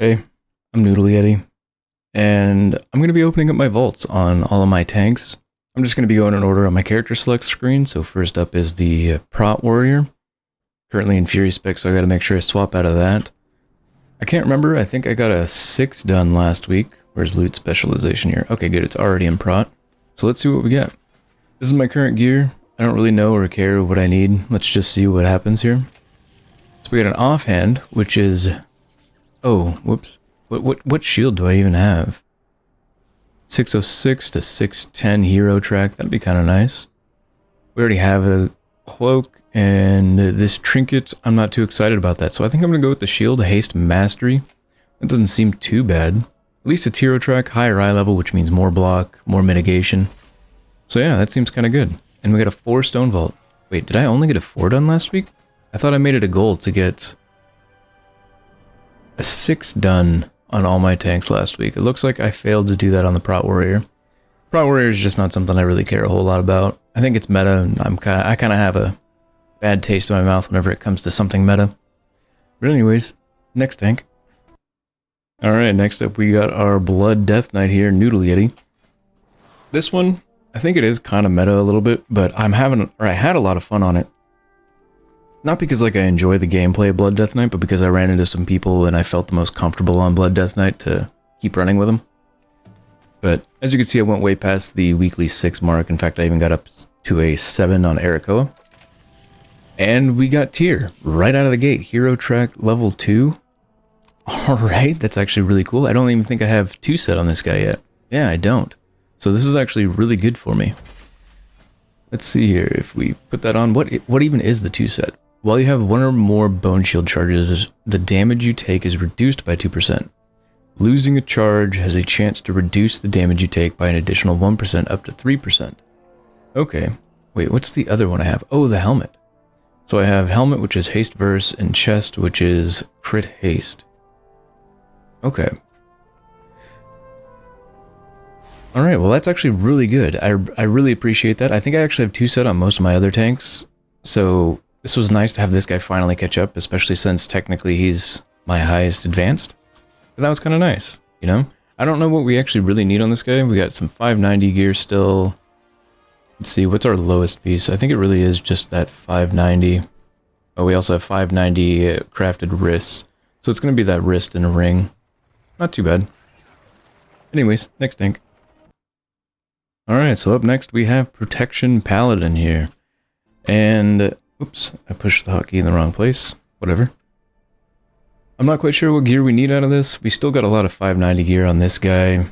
Hey, I'm Noodle Yeti, and I'm going to be opening up my vaults on all of my tanks. I'm just going to be going in order on my character select screen. So first up is the Prot Warrior, currently in Fury spec, so I got to make sure I swap out of that. I can't remember, I think I got a 6 done last week. Where's loot specialization here? Okay, good, it's already in Prot. So let's see what we get. This is my current gear. I don't really know or care what I need. Let's just see what happens here. So we got an offhand, which is... Oh, whoops. What shield do I even have? 606 to 610 hero track. That'd be kind of nice. We already have a cloak and this trinket. I'm not too excited about that. So I think I'm going to go with the shield, haste mastery. That doesn't seem too bad. At least it's hero track, higher eye level, which means more block, more mitigation. So yeah, that seems kind of good. And we got a 4 stone vault. Wait, did I only get a 4 done last week? I thought I made it a goal to get a 6 done on all my tanks last week. It looks like I failed to do that on the Prot Warrior. Prot Warrior is just not something I really care a whole lot about. I think it's meta, and I kind of have a bad taste in my mouth whenever it comes to something meta. But anyways, next tank. Alright, next up we got our Blood Death Knight here, Noodle Yeti. This one, I think it is kind of meta a little bit, but I had a lot of fun on it. Not because like I enjoy the gameplay of Blood Death Knight, but because I ran into some people and I felt the most comfortable on Blood Death Knight to keep running with them. But as you can see, I went way past the weekly 6 mark. In fact, I even got up to a 7 on Arakoa. And we got tier right out of the gate. Hero track level 2. Alright, that's actually really cool. I don't even think I have 2 set on this guy yet. Yeah, I don't. So this is actually really good for me. Let's see here, if we put that on, what even is the 2 set? While you have 1 or more bone shield charges, the damage you take is reduced by 2%. Losing a charge has a chance to reduce the damage you take by an additional 1% up to 3%. Okay, wait, what's the other one I have? Oh, the helmet. So I have helmet, which is haste verse, and chest, which is crit haste. Okay. Alright, well that's actually really good. I really appreciate that. I think I actually have 2 set on most of my other tanks, so this was nice to have this guy finally catch up, especially since technically he's my highest advanced. But that was kind of nice, you know? I don't know what we actually really need on this guy. We got some 590 gear still. Let's see, what's our lowest piece? I think it really is just that 590. Oh, we also have 590 crafted wrists. So it's going to be that wrist and a ring. Not too bad. Anyways, next tank. Alright, so up next we have Protection Paladin here. And, oops, I pushed the hotkey in the wrong place. Whatever. I'm not quite sure what gear we need out of this. We still got a lot of 590 gear on this guy.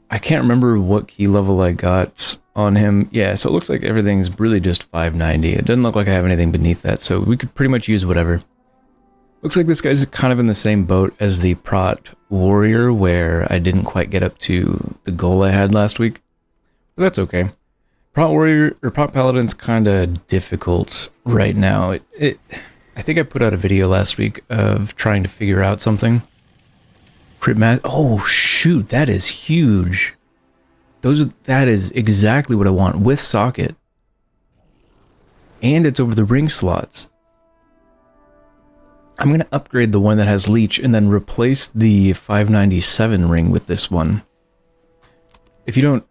I can't remember what key level I got on him. Yeah, so it looks like everything's really just 590. It doesn't look like I have anything beneath that, so we could pretty much use whatever. Looks like this guy's kind of in the same boat as the Prot Warrior, where I didn't quite get up to the goal I had last week. But that's okay. Prot Warrior, or Prot Paladin's kind of difficult right now. I think I put out a video last week of trying to figure out something. Crit mass. Oh shoot, that is huge. That is exactly what I want with socket. And it's over the ring slots. I'm going to upgrade the one that has leech and then replace the 597 ring with this one. If you don't,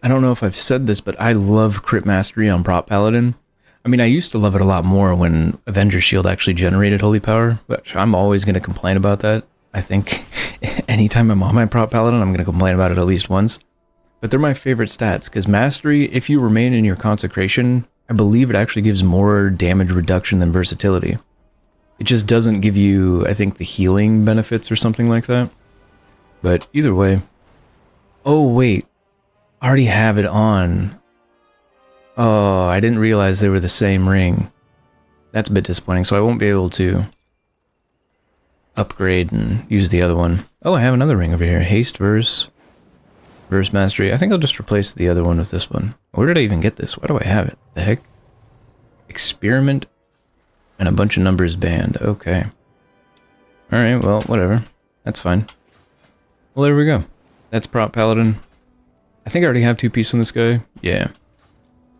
I don't know if I've said this, but I love crit mastery on Prot Paladin. I mean, I used to love it a lot more when Avenger Shield actually generated holy power, which I'm always going to complain about that. I think anytime I'm on my Prot Paladin, I'm going to complain about it at least once. But they're my favorite stats, because mastery, if you remain in your consecration, I believe it actually gives more damage reduction than versatility. It just doesn't give you, I think, the healing benefits or something like that. But either way. Oh, wait. I already have it on. Oh, I didn't realize they were the same ring. That's a bit disappointing, so I won't be able to upgrade and use the other one. Oh, I have another ring over here. Haste verse mastery. I think I'll just replace the other one with this one. Where did I even get this? Why do I have it? The heck? Experiment and a bunch of numbers banned. Okay. Alright, well, whatever. That's fine. Well, there we go. That's Prot Paladin. I think I already have 2 pieces on this guy. Yeah.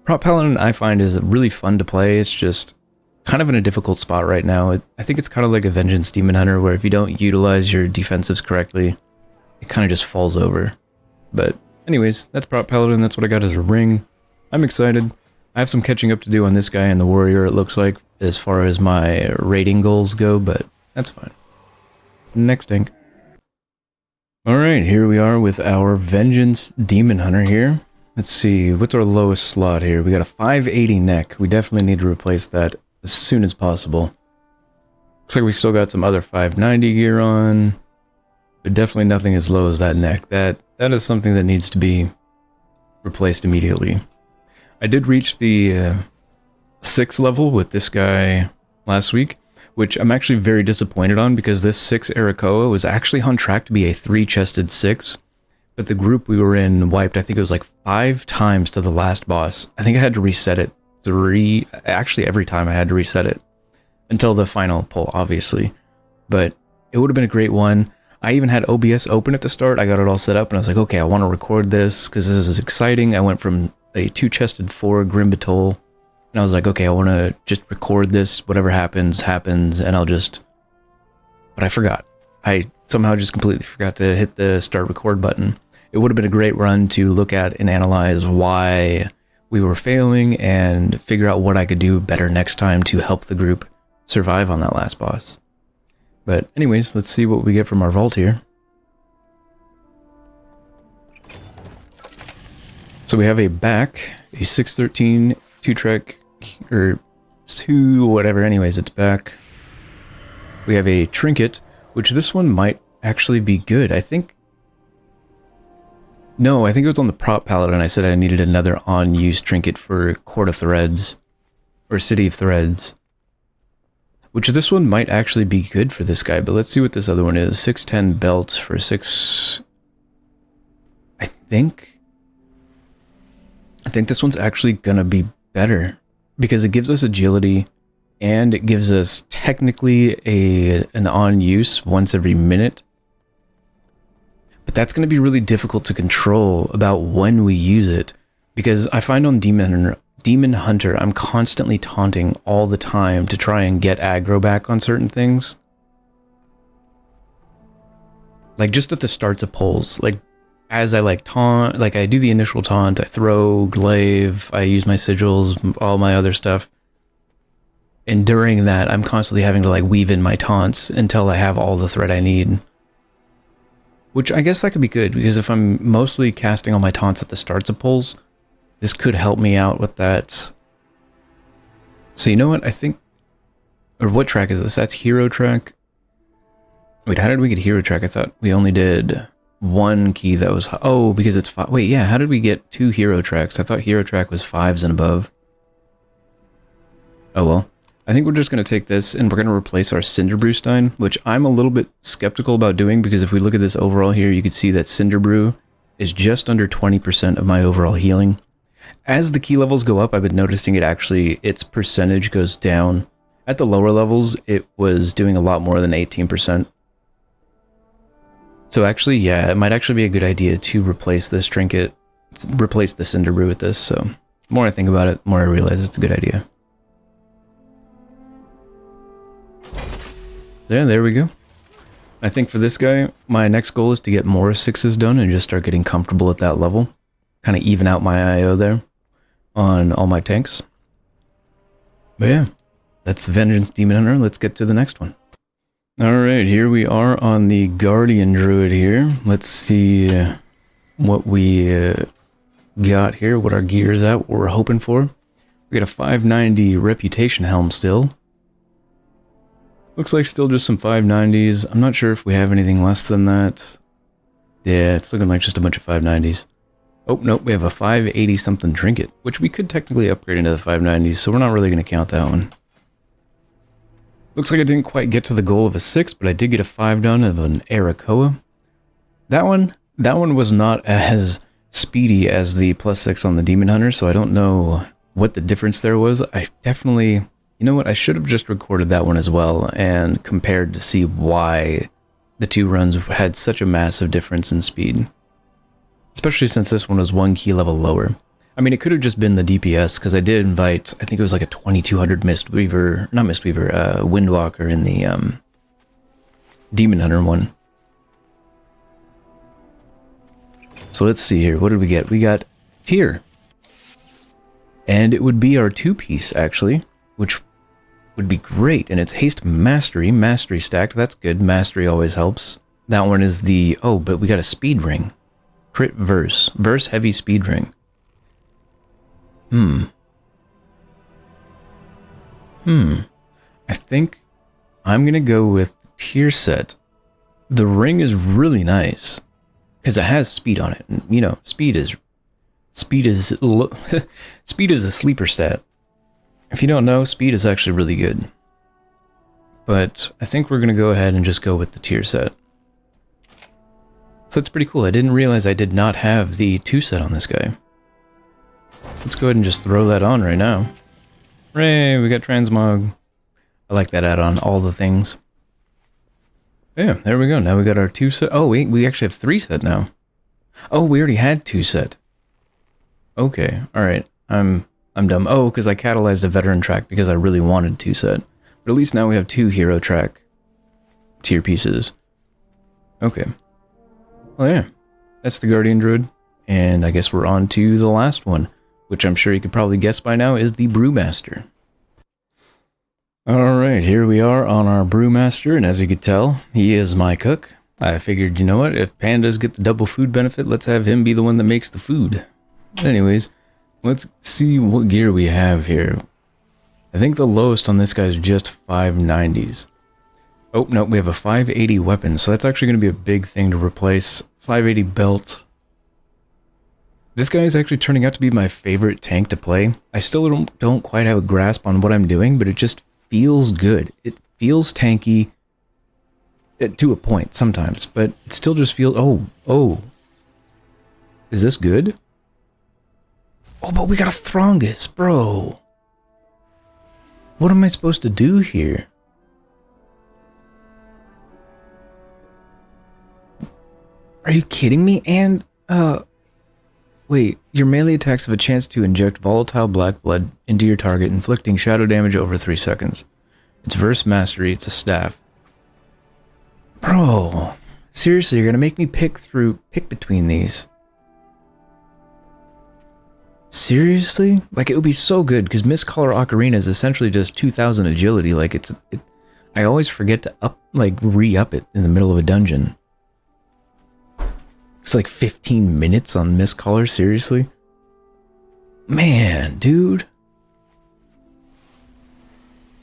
Prot Paladin I find is really fun to play. It's just kind of in a difficult spot right now. I think it's kind of like a Vengeance Demon Hunter, where if you don't utilize your defensives correctly, it kind of just falls over. But anyways, that's Prot Paladin. That's what I got as a ring. I'm excited. I have some catching up to do on this guy and the Warrior, it looks like, as far as my rating goals go, but that's fine. Next tank. Alright, here we are with our Vengeance Demon Hunter here. Let's see, what's our lowest slot here? We got a 580 neck. We definitely need to replace that as soon as possible. Looks like we still got some other 590 gear on, but definitely nothing as low as that neck. That is something that needs to be replaced immediately. I did reach the 6th level with this guy last week, which I'm actually very disappointed on, because this 6 Arakoa was actually on track to be a 3-chested 6, but the group we were in wiped, I think it was like 5 times to the last boss. I think I had to reset it actually every time I had to reset it, until the final pull, obviously. But it would have been a great one. I even had OBS open at the start. I got it all set up, and I was like, okay, I want to record this, because this is exciting. I went from a 2-chested 4 Grim Batol, and I was like, okay, I want to just record this, whatever happens, happens, and I'll just... But I forgot. I somehow just completely forgot to hit the start record button. It would have been a great run to look at and analyze why we were failing and figure out what I could do better next time to help the group survive on that last boss. But anyways, let's see what we get from our vault here. So we have a back, a 613 2-track, or 2 whatever, anyways, it's back. We have a trinket, which this one might actually be good. I think it was on the Prot Paladin. I said I needed another on-use trinket for Court of Threads, or City of Threads. Which this one might actually be good for this guy, but let's see what this other one is. 610 belts for 6... I think this one's actually gonna be better, because it gives us agility, and it gives us technically an on-use once every minute. But that's going to be really difficult to control about when we use it, because I find on Demon Hunter, I'm constantly taunting all the time to try and get aggro back on certain things. Like just at the starts of pulls, like as I taunt, like I do the initial taunt, I throw, glaive, I use my sigils, all my other stuff. And during that, I'm constantly having to weave in my taunts until I have all the thread I need. Which I guess that could be good, because if I'm mostly casting all my taunts at the starts of pulls, this could help me out with that. So you know what, I think... Or what track is this? That's hero track? Wait, how did we get hero track? I thought we only did one key that was... Oh, because it's 5... Wait, yeah, how did we get 2 hero tracks? I thought hero track was 5s and above. Oh well. I think we're just going to take this and we're going to replace our Cinderbrew Stein, which I'm a little bit skeptical about doing, because if we look at this overall here, you can see that Cinderbrew is just under 20% of my overall healing. As the key levels go up, I've been noticing its percentage goes down. At the lower levels, it was doing a lot more than 18%. So actually, yeah, it might actually be a good idea to replace this trinket, replace the Cinderbrew with this. So the more I think about it, the more I realize it's a good idea. Yeah, there we go. I think for this guy, my next goal is to get more 6s done and just start getting comfortable at that level. Kind of even out my IO there on all my tanks. But yeah, that's Vengeance Demon Hunter. Let's get to the next one. Alright, here we are on the Guardian Druid here. Let's see what we got here, what our gear's at, what we're hoping for. We got a 590 Reputation Helm still. Looks like still just some 590s. I'm not sure if we have anything less than that. Yeah, it's looking like just a bunch of 590s. Oh, nope, we have a 580 something trinket, which we could technically upgrade into the 590s, so we're not really going to count that one. Looks like I didn't quite get to the goal of a 6, but I did get a 5 done of an Arakoa. That one was not as speedy as the +6 on the Demon Hunter, so I don't know what the difference there was. I definitely... You know what, I should have just recorded that one as well and compared to see why the 2 runs had such a massive difference in speed. Especially since this one was 1 key level lower. I mean, it could have just been the DPS, because I did invite, I think it was like a 2200 Mistweaver, not Mistweaver, Windwalker in the Demon Hunter one. So let's see here, what did we get? We got Tyr. And it would be our 2-piece, actually, which would be great. And it's Haste Mastery, Mastery stacked, that's good, Mastery always helps. That one is the, oh, but we got a Speed Ring. Crit Verse, Verse Heavy Speed Ring. I think I'm gonna go with Tyr set. The ring is really nice because it has speed on it. And, you know, speed is speed is a sleeper stat. If you don't know, speed is actually really good. But I think we're gonna go ahead and just go with the Tyr set. So that's pretty cool. I didn't realize I did not have the 2 set on this guy. Let's go ahead and just throw that on right now. Hooray, we got Transmog. I like that add-on, all the things. Yeah, there we go. Now we got our 2 set. Oh, we actually have 3 set now. Oh, we already had 2 set. Okay, alright. I'm dumb. Oh, because I catalyzed a veteran track because I really wanted 2 set. But at least now we have 2 hero track tier pieces. Okay. Well, yeah. That's the Guardian Druid. And I guess we're on to the last one, which I'm sure you could probably guess by now is the Brewmaster. Alright, here we are on our Brewmaster, and as you could tell, he is my cook. I figured, you know what, if pandas get the double food benefit, let's have him be the one that makes the food. Anyways, let's see what gear we have here. I think the lowest on this guy is just 590s. Oh, no, we have a 580 weapon, so that's actually going to be a big thing to replace. 580 belt. This guy is actually turning out to be my favorite tank to play. I still don't quite have a grasp on what I'm doing, but it just feels good. It feels tanky to a point sometimes, but it still just feels... Oh. Is this good? Oh, but we got a Throngus, bro. What am I supposed to do here? Are you kidding me? And, wait, your melee attacks have a chance to inject volatile black blood into your target, inflicting shadow damage over 3 seconds. It's Verse Mastery, it's a staff. Bro, seriously, you're gonna make me pick between these. Seriously? Like, it would be so good, because Mistcaller Ocarina is essentially just 2000 agility, like, I always forget to re-up it in the middle of a dungeon. It's like 15 minutes on Mistcaller, seriously? Man, dude.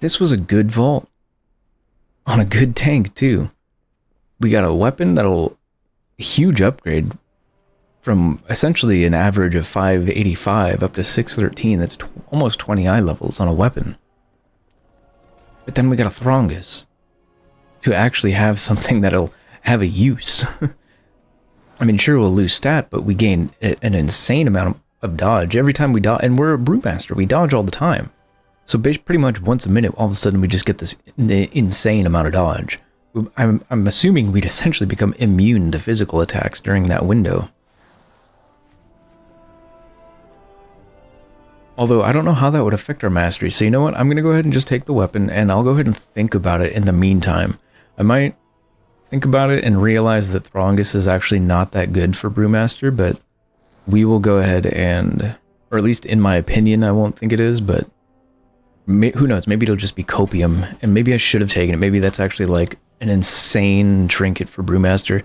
This was a good vault. On a good tank, too. We got a weapon that'll... huge upgrade from essentially an average of 585 up to 613. That's almost 20 eye levels on a weapon. But then we got a Throngus to actually have something that'll have a use. I mean, sure, we'll lose stat, but we gain an insane amount of dodge every time we dodge. And we're a Brewmaster. We dodge all the time. So pretty much once a minute, all of a sudden, we just get this insane amount of dodge. I'm assuming we'd essentially become immune to physical attacks during that window. Although, I don't know how that would affect our mastery. So you know what? I'm going to go ahead and just take the weapon, and I'll go ahead and think about it in the meantime. I might think about it and realize that Throngus is actually not that good for Brewmaster, but we will go ahead and... or at least in my opinion, I won't think it is, but... who knows? Maybe it'll just be Copium, and maybe I should have taken it. Maybe that's actually like an insane trinket for Brewmaster.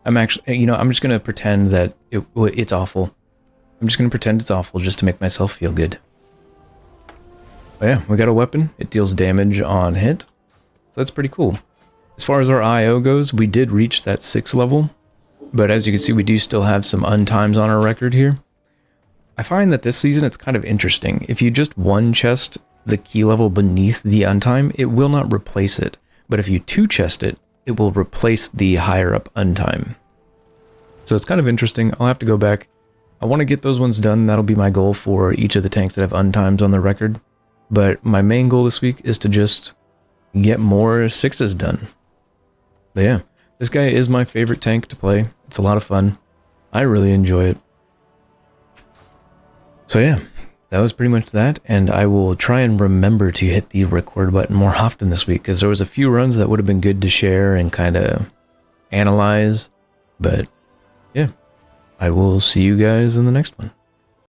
I'm actually, you know, I'm just going to pretend that it's awful. I'm just going to pretend it's awful just to make myself feel good. But yeah, we got a weapon. It deals damage on hit. So that's pretty cool. As far as our IO goes, we did reach that 6th level. But as you can see, we do still have some untimes on our record here. I find that this season it's kind of interesting. If you just one chest the key level beneath the untime, it will not replace it. But if you 2-chest it, it will replace the higher up untime. So it's kind of interesting. I'll have to go back. I want to get those ones done. That'll be my goal for each of the tanks that have untimes on the record. But my main goal this week is to just get more 6s done. But yeah, this guy is my favorite tank to play. It's a lot of fun. I really enjoy it. So yeah, that was pretty much that, and I will try and remember to hit the record button more often this week, because there was a few runs that would have been good to share and kind of analyze, but yeah, I will see you guys in the next one.